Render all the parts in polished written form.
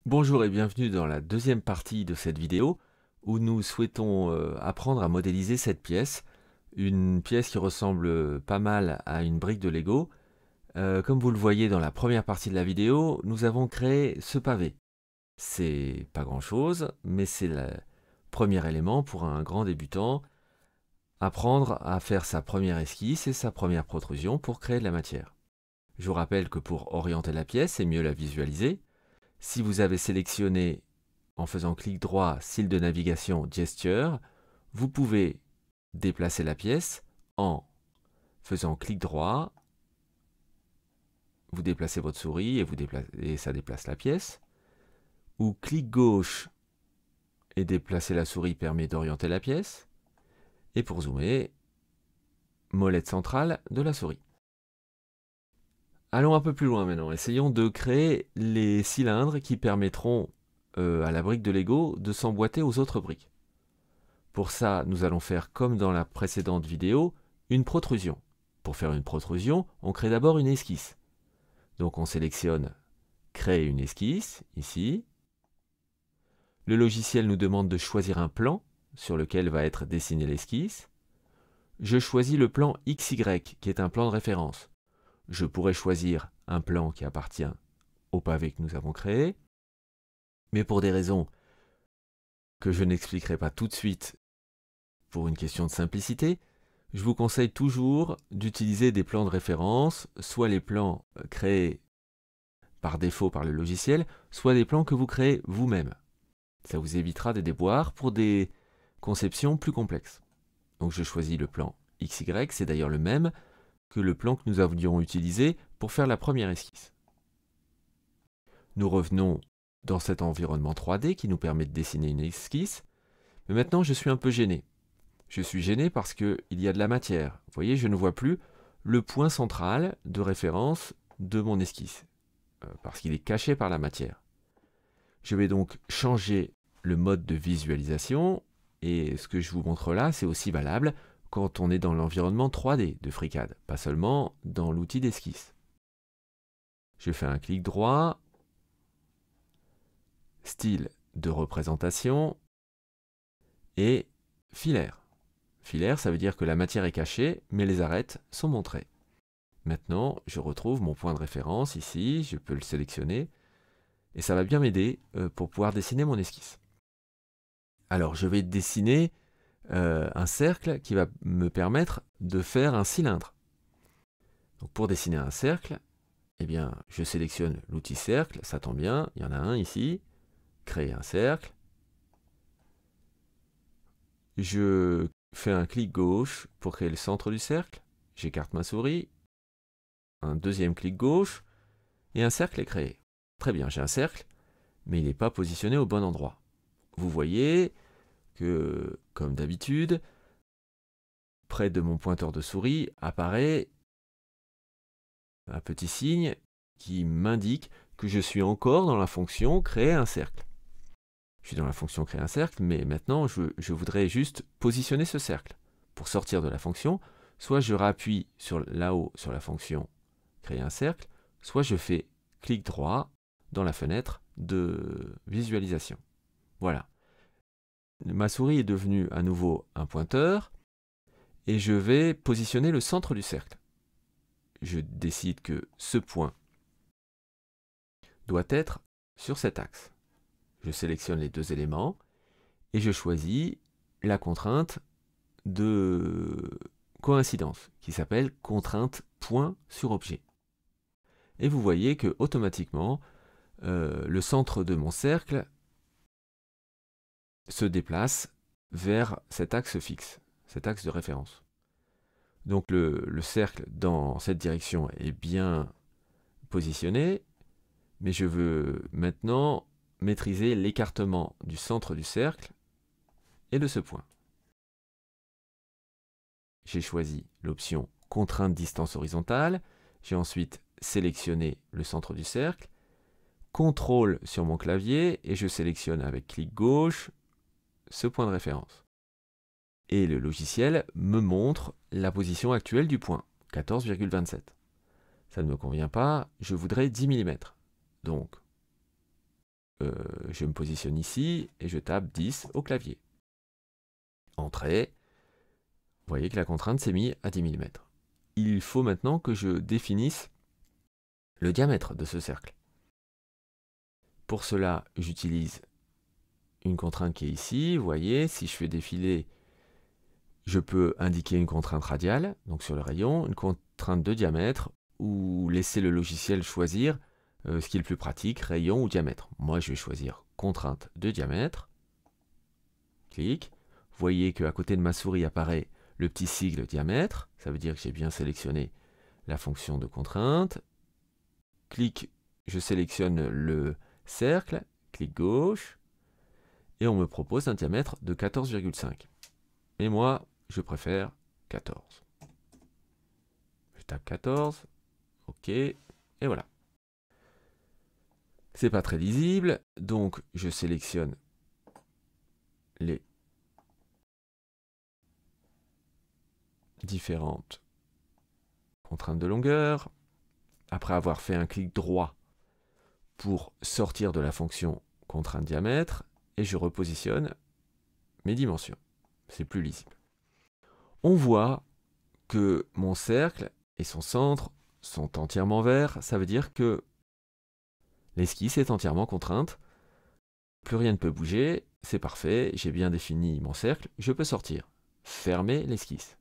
Bonjour et bienvenue dans la deuxième partie de cette vidéo où nous souhaitons apprendre à modéliser cette pièce, une pièce qui ressemble pas mal à une brique de Lego. Comme vous le voyez dans la première partie de la vidéo, nous avons créé ce pavé. C'est pas grand chose, mais c'est le premier élément pour un grand débutant, apprendre à faire sa première esquisse et sa première protrusion pour créer de la matière. Je vous rappelle que pour orienter la pièce et mieux la visualiser, si vous avez sélectionné en faisant clic droit, style de navigation, gesture, vous pouvez déplacer la pièce en faisant clic droit, vous déplacez votre souris et ça déplace la pièce, ou clic gauche et déplacer la souris permet d'orienter la pièce, et pour zoomer, molette centrale de la souris. Allons un peu plus loin maintenant, essayons de créer les cylindres qui permettront à la brique de Lego de s'emboîter aux autres briques. Pour ça, nous allons faire comme dans la précédente vidéo, une protrusion. Pour faire une protrusion, on crée d'abord une esquisse. Donc on sélectionne Créer une esquisse, ici. Le logiciel nous demande de choisir un plan sur lequel va être dessinée l'esquisse. Je choisis le plan XY, qui est un plan de référence. Je pourrais choisir un plan qui appartient au pavé que nous avons créé, mais pour des raisons que je n'expliquerai pas tout de suite pour une question de simplicité, je vous conseille toujours d'utiliser des plans de référence, soit les plans créés par défaut par le logiciel, soit des plans que vous créez vous-même. Ça vous évitera des déboires pour des conceptions plus complexes. Donc je choisis le plan XY, c'est d'ailleurs le même que le plan que nous avions utilisé pour faire la première esquisse. Nous revenons dans cet environnement 3D qui nous permet de dessiner une esquisse, mais maintenant je suis un peu gêné. Je suis gêné parce qu'il y a de la matière. Vous voyez, je ne vois plus le point central de référence de mon esquisse, parce qu'il est caché par la matière. Je vais donc changer le mode de visualisation, et ce que je vous montre là, c'est aussi valable quand on est dans l'environnement 3D de FreeCAD, pas seulement dans l'outil d'esquisse. Je fais un clic droit, style de représentation, et filaire. Filaire, ça veut dire que la matière est cachée, mais les arêtes sont montrées. Maintenant, je retrouve mon point de référence ici, je peux le sélectionner, et ça va bien m'aider pour pouvoir dessiner mon esquisse. Alors, je vais dessiner un cercle qui va me permettre de faire un cylindre. Donc, pour dessiner un cercle, eh bien, je sélectionne l'outil cercle, ça tombe bien, il y en a un ici, créer un cercle. Je fais un clic gauche pour créer le centre du cercle, j'écarte ma souris, un deuxième clic gauche, et un cercle est créé. Très bien, j'ai un cercle, mais il n'est pas positionné au bon endroit. Vous voyez que, comme d'habitude, près de mon pointeur de souris apparaît un petit signe qui m'indique que je suis encore dans la fonction créer un cercle. Je suis dans la fonction créer un cercle, mais maintenant je voudrais juste positionner ce cercle. Pour sortir de la fonction, soit je rappuie là-haut sur la fonction créer un cercle, soit je fais clic droit dans la fenêtre de visualisation. Voilà. Ma souris est devenue à nouveau un pointeur et je vais positionner le centre du cercle. Je décide que ce point doit être sur cet axe. Je sélectionne les deux éléments et je choisis la contrainte de coïncidence qui s'appelle contrainte point sur objet. Et vous voyez que automatiquement le centre de mon cercle se déplace vers cet axe fixe, cet axe de référence. Donc le cercle dans cette direction est bien positionné, mais je veux maintenant maîtriser l'écartement du centre du cercle et de ce point. J'ai choisi l'option contrainte distance horizontale, j'ai ensuite sélectionné le centre du cercle, CTRL sur mon clavier et je sélectionne avec clic gauche ce point de référence. Et le logiciel me montre la position actuelle du point, 14,27. Ça ne me convient pas, je voudrais 10 mm. Donc, je me positionne ici et je tape 10 au clavier. Entrée. Vous voyez que la contrainte s'est mise à 10 mm. Il faut maintenant que je définisse le diamètre de ce cercle. Pour cela, j'utilise une contrainte qui est ici. Vous voyez, si je fais défiler, je peux indiquer une contrainte radiale, donc sur le rayon, une contrainte de diamètre, ou laisser le logiciel choisir ce qui est le plus pratique, rayon ou diamètre. Moi, je vais choisir contrainte de diamètre. Clic. Vous voyez qu'à côté de ma souris apparaît le petit sigle diamètre. Ça veut dire que j'ai bien sélectionné la fonction de contrainte. Clic, je sélectionne le cercle. Clic gauche. Et on me propose un diamètre de 14,5. Et moi, je préfère 14. Je tape 14. OK. Et voilà. C'est pas très lisible. Donc, je sélectionne les différentes contraintes de longueur. Après avoir fait un clic droit pour sortir de la fonction contrainte diamètre, et je repositionne mes dimensions. C'est plus lisible. On voit que mon cercle et son centre sont entièrement verts. Ça veut dire que l'esquisse est entièrement contrainte. Plus rien ne peut bouger. C'est parfait. J'ai bien défini mon cercle. Je peux sortir. Fermer l'esquisse.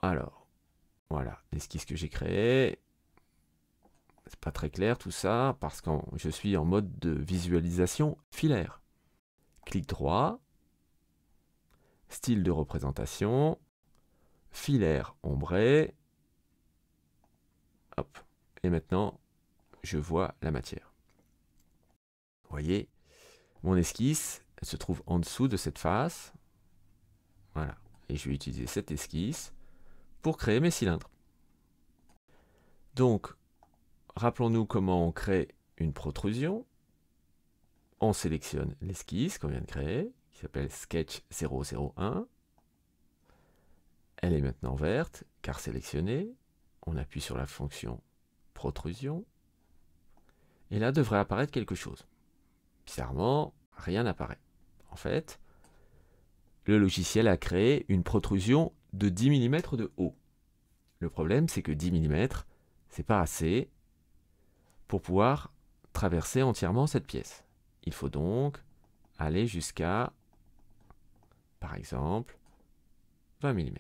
Alors, voilà l'esquisse que j'ai créée. C'est pas très clair tout ça parce que je suis en mode de visualisation filaire. Clic droit, style de représentation, filaire ombré. Hop. Et maintenant, je vois la matière. Vous voyez, mon esquisse, elle se trouve en dessous de cette face. Voilà. Et je vais utiliser cette esquisse pour créer mes cylindres. Donc, rappelons-nous comment on crée une protrusion. On sélectionne l'esquisse qu'on vient de créer, qui s'appelle Sketch 001. Elle est maintenant verte, car sélectionnée. On appuie sur la fonction protrusion. Et là devrait apparaître quelque chose. Bizarrement, rien n'apparaît. En fait, le logiciel a créé une protrusion de 10 mm de haut. Le problème, c'est que 10 mm, c'est pas assez pour pouvoir traverser entièrement cette pièce. Il faut donc aller jusqu'à, par exemple, 20 mm.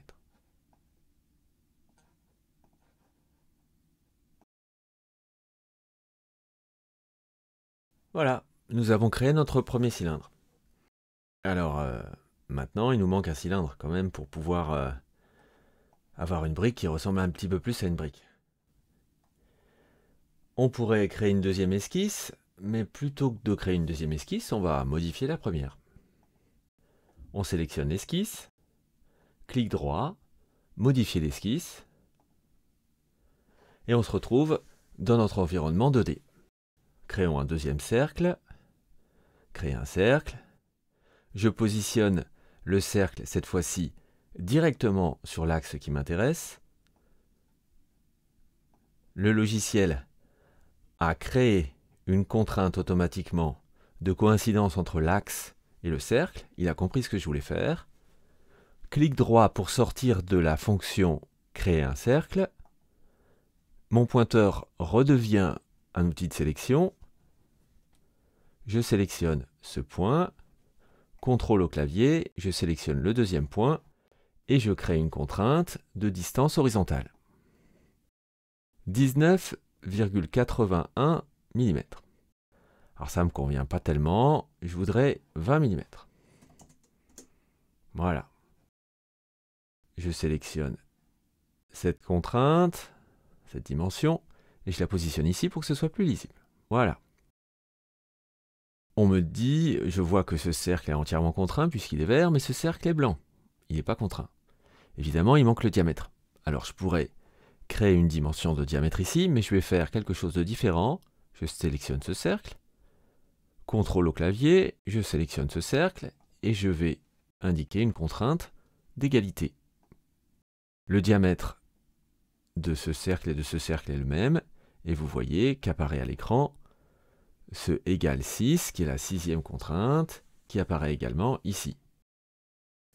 Voilà, nous avons créé notre premier cylindre. Alors, maintenant, il nous manque un cylindre quand même pour pouvoir avoir une brique qui ressemble un petit peu plus à une brique. On pourrait créer une deuxième esquisse, mais plutôt que de créer une deuxième esquisse, on va modifier la première. On sélectionne l'esquisse, clic droit, modifier l'esquisse, et on se retrouve dans notre environnement 2D. Créons un deuxième cercle, créer un cercle. Je positionne le cercle, cette fois-ci, directement sur l'axe qui m'intéresse. Le logiciel a créé une contrainte automatiquement de coïncidence entre l'axe et le cercle. Il a compris ce que je voulais faire. Clic droit pour sortir de la fonction créer un cercle. Mon pointeur redevient un outil de sélection. Je sélectionne ce point. CTRL au clavier, je sélectionne le deuxième point et je crée une contrainte de distance horizontale. 19,81 mm. Alors ça ne me convient pas tellement, je voudrais 20 mm. Voilà. Je sélectionne cette contrainte, cette dimension, et je la positionne ici pour que ce soit plus lisible. Voilà. On me dit, je vois que ce cercle est entièrement contraint puisqu'il est vert, mais ce cercle est blanc. Il n'est pas contraint. Évidemment, il manque le diamètre. Alors je pourrais créer une dimension de diamètre ici, mais je vais faire quelque chose de différent. Je sélectionne ce cercle, CTRL au clavier, je sélectionne ce cercle, et je vais indiquer une contrainte d'égalité. Le diamètre de ce cercle et de ce cercle est le même, et vous voyez qu'apparaît à l'écran ce égale 6, qui est la sixième contrainte, qui apparaît également ici.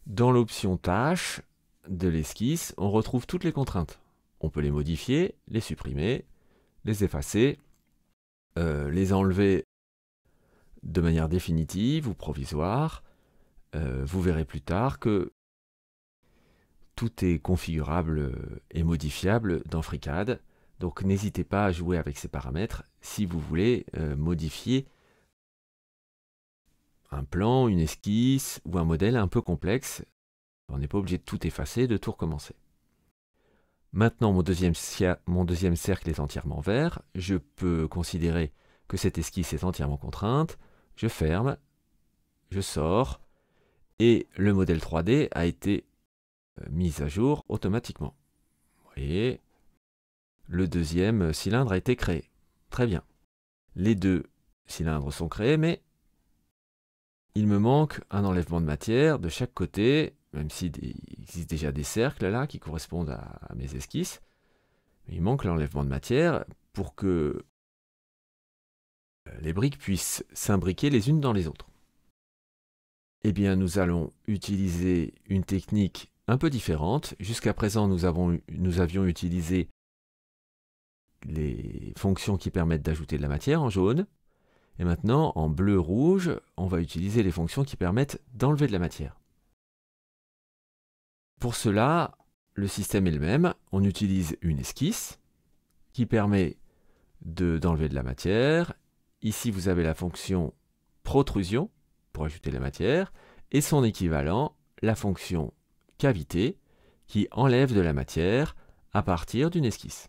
Dans l'option tâches de l'esquisse, on retrouve toutes les contraintes. On peut les modifier, les supprimer, les effacer, les enlever de manière définitive ou provisoire. Vous verrez plus tard que tout est configurable et modifiable dans FreeCAD. Donc n'hésitez pas à jouer avec ces paramètres si vous voulez modifier un plan, une esquisse ou un modèle un peu complexe. On n'est pas obligé de tout effacer, de tout recommencer. Maintenant, mon deuxième cercle est entièrement vert. Je peux considérer que cette esquisse est entièrement contrainte. Je ferme, je sors, et le modèle 3D a été mis à jour automatiquement. Vous voyez, le deuxième cylindre a été créé. Très bien. Les deux cylindres sont créés, mais il me manque un enlèvement de matière de chaque côté, même s'il existe déjà des cercles là qui correspondent à mes esquisses. Il manque l'enlèvement de matière pour que les briques puissent s'imbriquer les unes dans les autres. Eh bien, nous allons utiliser une technique un peu différente. Jusqu'à présent, nous avions utilisé les fonctions qui permettent d'ajouter de la matière en jaune. Et maintenant, en bleu-rouge, on va utiliser les fonctions qui permettent d'enlever de la matière. Pour cela, le système est le même. On utilise une esquisse qui permet d'enlever de la matière. Ici, vous avez la fonction protrusion pour ajouter de la matière et son équivalent, la fonction cavité, qui enlève de la matière à partir d'une esquisse.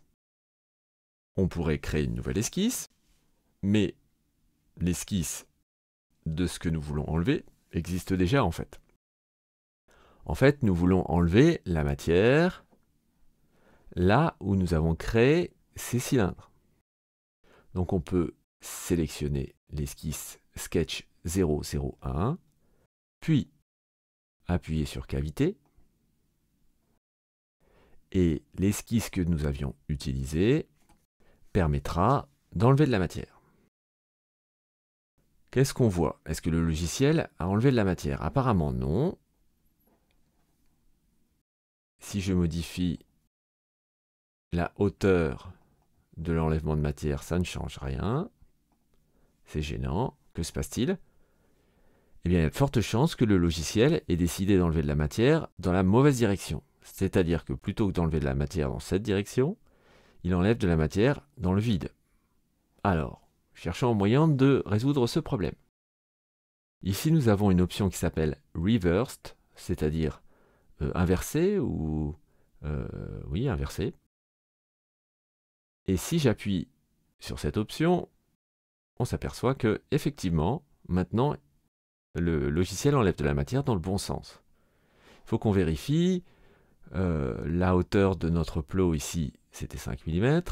On pourrait créer une nouvelle esquisse, mais l'esquisse de ce que nous voulons enlever existe déjà en fait. En fait, nous voulons enlever la matière là où nous avons créé ces cylindres. Donc on peut sélectionner l'esquisse Sketch 001, puis appuyer sur Cavité, et l'esquisse que nous avions utilisée permettra d'enlever de la matière. Qu'est-ce qu'on voit? Est-ce que le logiciel a enlevé de la matière? Apparemment non. Si je modifie la hauteur de l'enlèvement de matière, ça ne change rien. C'est gênant. Que se passe-t-il? Eh bien, il y a de fortes chances que le logiciel ait décidé d'enlever de la matière dans la mauvaise direction. C'est-à-dire que plutôt que d'enlever de la matière dans cette direction, il enlève de la matière dans le vide. Alors, cherchons un moyen de résoudre ce problème. Ici, nous avons une option qui s'appelle Reversed, c'est-à-dire inversé ou... oui, inversé. Et si j'appuie sur cette option, on s'aperçoit que, effectivement, maintenant, le logiciel enlève de la matière dans le bon sens. Il faut qu'on vérifie. La hauteur de notre plot ici, c'était 5 mm.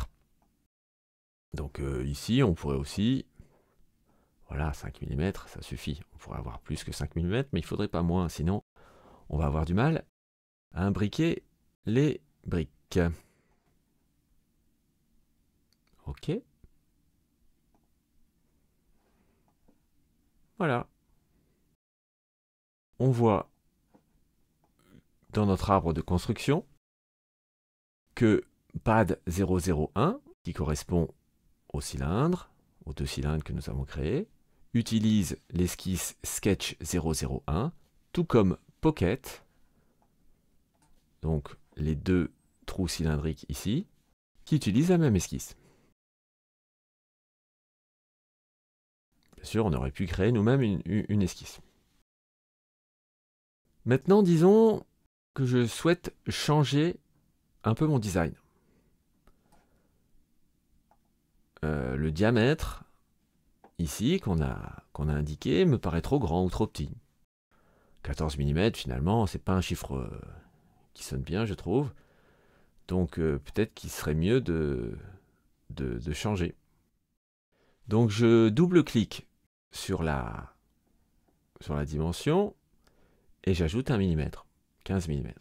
Donc ici, on pourrait aussi... Voilà, 5 mm, ça suffit. On pourrait avoir plus que 5 mm, mais il ne faudrait pas moins, sinon on va avoir du mal à imbriquer les briques. Ok. Voilà. On voit dans notre arbre de construction que pad 001, qui correspond au cylindre, aux deux cylindres que nous avons créés, utilise l'esquisse Sketch 001, tout comme Pocket, donc les deux trous cylindriques ici, qui utilisent la même esquisse. Bien sûr, on aurait pu créer nous-mêmes une esquisse. Maintenant, disons que je souhaite changer un peu mon design. Le diamètre, ici, qu'on a indiqué, me paraît trop grand ou trop petit. 14 mm, finalement, c'est pas un chiffre qui sonne bien, je trouve. Donc, peut-être qu'il serait mieux de changer. Donc, je double-clique sur la dimension et j'ajoute 1 mm, 15 mm.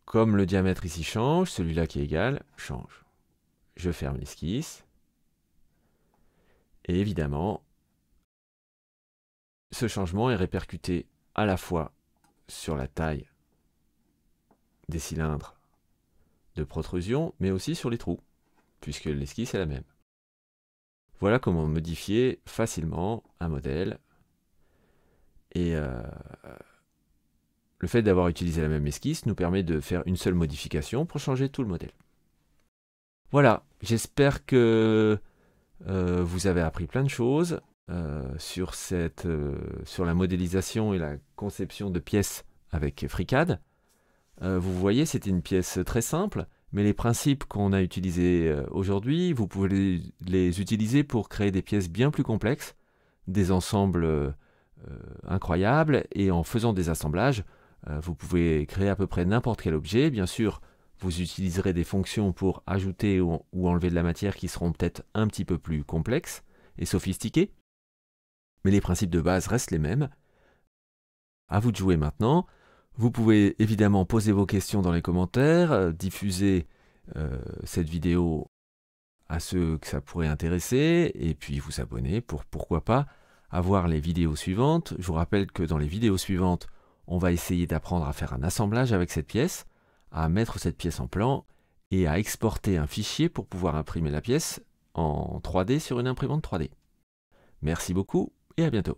Comme le diamètre ici change, celui-là qui est égal change. Je ferme l'esquisse. Et évidemment, ce changement est répercuté à la fois sur la taille des cylindres de protrusion, mais aussi sur les trous, puisque l'esquisse est la même. Voilà comment modifier facilement un modèle. Et le fait d'avoir utilisé la même esquisse nous permet de faire une seule modification pour changer tout le modèle. Voilà, j'espère que vous avez appris plein de choses sur la modélisation et la conception de pièces avec FreeCAD. Vous voyez, c'était une pièce très simple, mais les principes qu'on a utilisés aujourd'hui, vous pouvez les utiliser pour créer des pièces bien plus complexes, des ensembles incroyables, et en faisant des assemblages, vous pouvez créer à peu près n'importe quel objet. Bien sûr, vous utiliserez des fonctions pour ajouter ou enlever de la matière qui seront peut-être un petit peu plus complexes et sophistiquées, mais les principes de base restent les mêmes. À vous de jouer maintenant. Vous pouvez évidemment poser vos questions dans les commentaires, diffuser cette vidéo à ceux que ça pourrait intéresser, et puis vous abonner pour, pourquoi pas, avoir les vidéos suivantes. Je vous rappelle que dans les vidéos suivantes, on va essayer d'apprendre à faire un assemblage avec cette pièce, à mettre cette pièce en plan, et à exporter un fichier pour pouvoir imprimer la pièce en 3D sur une imprimante 3D. Merci beaucoup, et à bientôt.